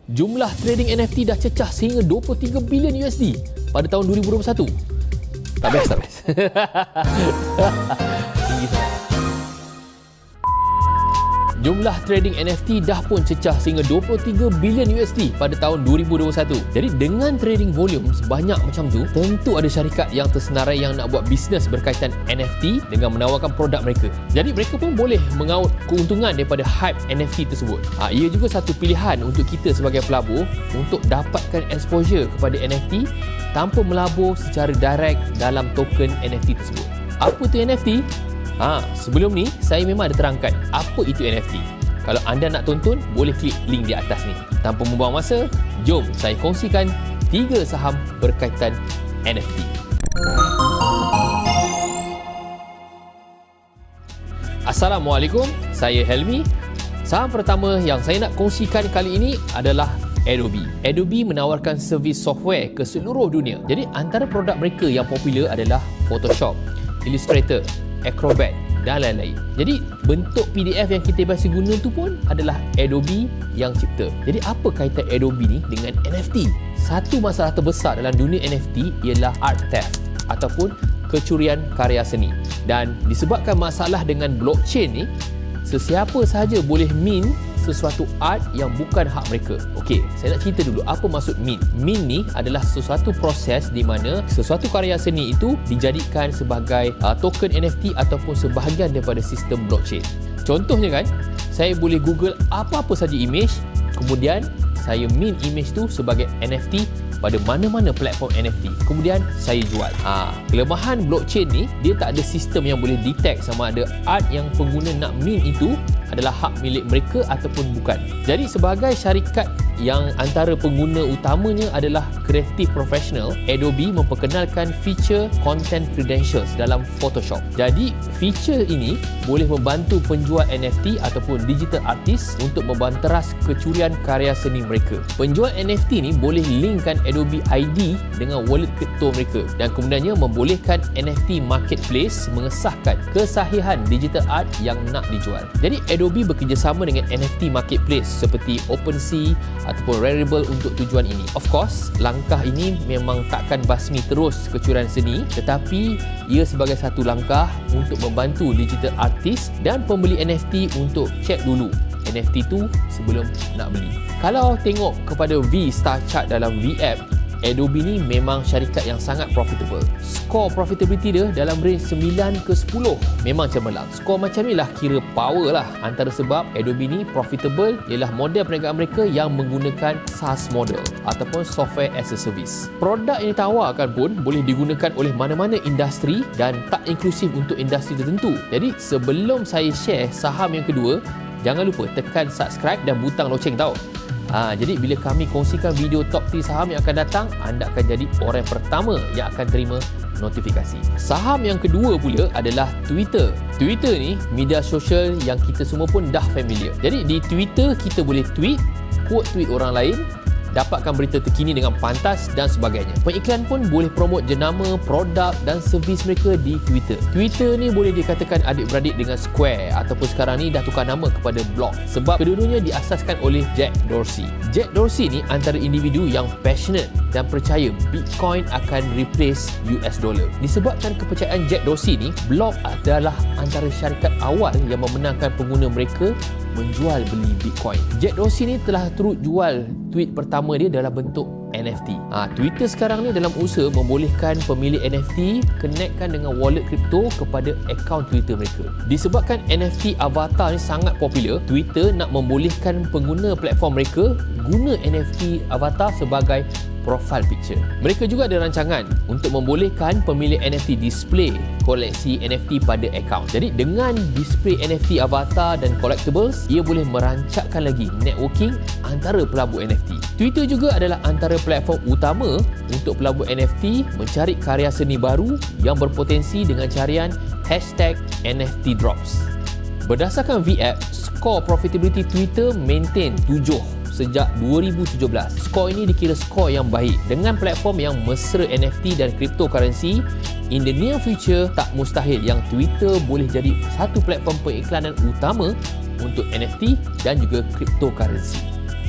Jumlah trading NFT dah cecah sehingga 23 bilion USD pada tahun 2021. Tak best. Tinggi sangat. Jumlah trading NFT dah pun cecah sehingga 23 bilion USD pada tahun 2021. Jadi dengan trading volume sebanyak macam tu, tentu ada syarikat yang tersenarai yang nak buat bisnes berkaitan NFT dengan menawarkan produk mereka. Jadi mereka pun boleh mengaut keuntungan daripada hype NFT tersebut. Ia juga satu pilihan untuk kita sebagai pelabur untuk dapatkan exposure kepada NFT tanpa melabur secara direct dalam token NFT tersebut. Apa tu NFT? Sebelum ni saya memang ada terangkan apa itu NFT. Kalau anda nak tonton, boleh klik link di atas ni. Tanpa membuang masa, jom saya kongsikan 3 saham berkaitan NFT. Assalamualaikum, saya Helmi. Saham pertama yang saya nak kongsikan kali ini adalah Adobe. Adobe menawarkan servis software ke seluruh dunia. Jadi antara produk mereka yang popular adalah Photoshop, Illustrator, Acrobat dan lain-lain. Jadi bentuk PDF yang kita biasa guna tu pun adalah Adobe yang cipta. Jadi apa kaitan Adobe ni dengan NFT? Satu masalah terbesar dalam dunia NFT ialah art theft ataupun kecurian karya seni. Dan disebabkan masalah dengan blockchain ni, sesiapa sahaja boleh mint sesuatu art yang bukan hak mereka. Okey, saya nak cerita dulu apa maksud mint. Mint ni adalah sesuatu proses di mana sesuatu karya seni itu dijadikan sebagai token NFT ataupun sebahagian daripada sistem blockchain. Contohnya kan, saya boleh Google apa-apa saja image, kemudian saya mint image tu sebagai NFT pada mana-mana platform NFT. Kemudian saya jual. Kelemahan blockchain ni, dia tak ada sistem yang boleh detect sama ada art yang pengguna nak mint itu adalah hak milik mereka ataupun bukan. Jadi sebagai syarikat yang antara pengguna utamanya adalah kreatif profesional, Adobe memperkenalkan feature content credentials dalam Photoshop. Jadi feature ini boleh membantu penjual NFT ataupun digital artist untuk membanteras kecurian karya seni mereka. Penjual NFT ni boleh linkkan Adobe ID dengan wallet kripto mereka dan kemudiannya membolehkan NFT marketplace mengesahkan kesahihan digital art yang nak dijual. Jadi Adobe bekerjasama dengan NFT marketplace seperti OpenSea ataupun Rarible untuk tujuan ini. Of course, langkah ini memang takkan basmi terus kecurian seni, tetapi ia sebagai satu langkah untuk membantu digital artist dan pembeli NFT untuk cek dulu NFT tu sebelum nak beli. Kalau tengok kepada V-Star chart dalam V-App, Adobe ni memang syarikat yang sangat profitable. Skor profitability dia dalam range 9 ke 10 memang cemerlang. Skor macam ni lah kira power lah. Antara sebab Adobe ni profitable ialah model perniagaan mereka yang menggunakan SaaS model ataupun software as a service. Produk yang ditawarkan pun boleh digunakan oleh mana-mana industri dan tak inklusif untuk industri tertentu. Jadi sebelum saya share saham yang kedua, jangan lupa tekan subscribe dan butang loceng tau. Jadi bila kami kongsikan video top 3 saham yang akan datang, anda akan jadi orang pertama yang akan terima notifikasi. Saham yang kedua pula adalah Twitter. Twitter ni media sosial yang kita semua pun dah familiar. Jadi di Twitter kita boleh tweet, quote tweet orang lain, dapatkan berita terkini dengan pantas dan sebagainya. Pengiklan pun boleh promote jenama, produk dan servis mereka di Twitter. Twitter ni boleh dikatakan adik-beradik dengan Square ataupun sekarang ni dah tukar nama kepada Block sebab kedua-duanya diasaskan oleh Jack Dorsey. Jack Dorsey ni antara individu yang passionate dan percaya Bitcoin akan replace US dollar. Disebabkan kepercayaan Jack Dorsey ni, Block adalah antara syarikat awal yang memenangkan pengguna mereka menjual beli Bitcoin. Jack Dorsey ni telah turut jual tweet pertama dia dalam bentuk NFT. Twitter sekarang ni dalam usaha membolehkan pemilik NFT connectkan dengan wallet kripto kepada akaun Twitter mereka. Disebabkan NFT avatar ni sangat popular, Twitter nak membolehkan pengguna platform mereka guna NFT avatar sebagai profile picture. Mereka juga ada rancangan untuk membolehkan pemilik NFT display koleksi NFT pada akaun. Jadi dengan display NFT avatar dan collectibles, ia boleh merancakkan lagi networking antara pelabur NFT. Twitter juga adalah antara platform utama untuk pelabur NFT mencari karya seni baru yang berpotensi dengan carian #NFTdrops. Berdasarkan V-App, skor profitability Twitter maintain 7 sejak 2017. Skor ini dikira skor yang baik. Dengan platform yang mesra NFT dan cryptocurrency, in the near future tak mustahil yang Twitter boleh jadi satu platform pengiklanan utama untuk NFT dan juga cryptocurrency.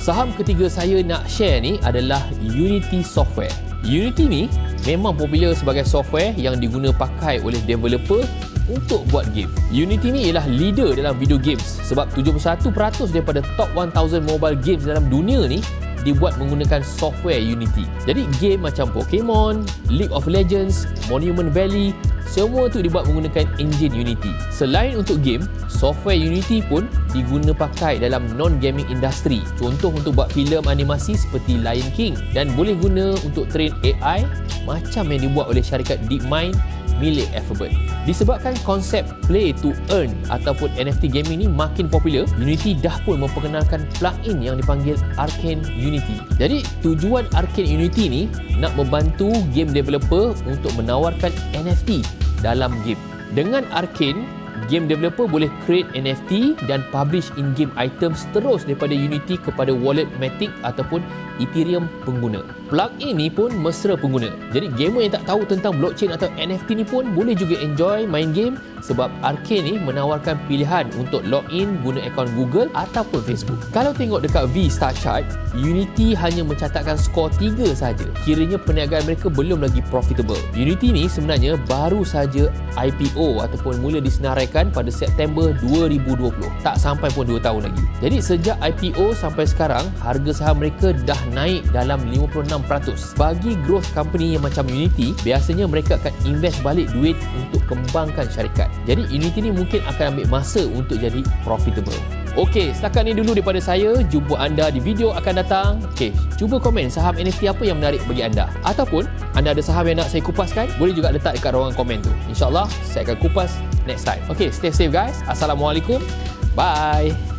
Saham ketiga saya nak share ni adalah Unity Software. Unity ni memang popular sebagai software yang diguna pakai oleh developer untuk buat game. Unity ni ialah leader dalam video games sebab 71% daripada top 1000 mobile games dalam dunia ni dibuat menggunakan software Unity. Jadi game macam Pokemon, League of Legends, Monument Valley, semua tu dibuat menggunakan engine Unity. Selain untuk game, software Unity pun diguna pakai dalam non-gaming industri. Contoh untuk buat filem animasi seperti Lion King, dan boleh guna untuk train AI macam yang dibuat oleh syarikat DeepMind milik Alphabet. Disebabkan konsep play to earn ataupun NFT gaming ni makin popular, Unity dah pun memperkenalkan plugin yang dipanggil Arcane Unity. Jadi tujuan Arcane Unity ni nak membantu game developer untuk menawarkan NFT dalam game. Dengan Arcane, game developer boleh create NFT dan publish in-game items terus daripada Unity kepada wallet Matic ataupun Ethereum pengguna. Plugin ni pun mesra pengguna. Jadi gamer yang tak tahu tentang blockchain atau NFT ni pun boleh juga enjoy main game sebab Arcane ni menawarkan pilihan untuk login guna akaun Google ataupun Facebook. Kalau tengok dekat V-Star Chart, Unity hanya mencatatkan skor 3 saja. Kiranya perniagaan mereka belum lagi profitable. Unity ni sebenarnya baru saja IPO ataupun mula disenaraikan pada September 2020. Tak sampai pun 2 tahun lagi. Jadi sejak IPO sampai sekarang, harga saham mereka dah naik dalam 56%. Bagi growth company yang macam Unity, biasanya mereka akan invest balik duit untuk kembangkan syarikat. Jadi Unity ni mungkin akan ambil masa untuk jadi profitable. Okey, setakat ni dulu daripada saya. Jumpa anda di video akan datang. Okey, cuba komen saham NFT apa yang menarik bagi anda. Ataupun anda ada saham yang nak saya kupaskan, boleh juga letak dekat ruangan komen tu. InsyaAllah saya akan kupas next time. Okey, stay safe guys. Assalamualaikum. Bye.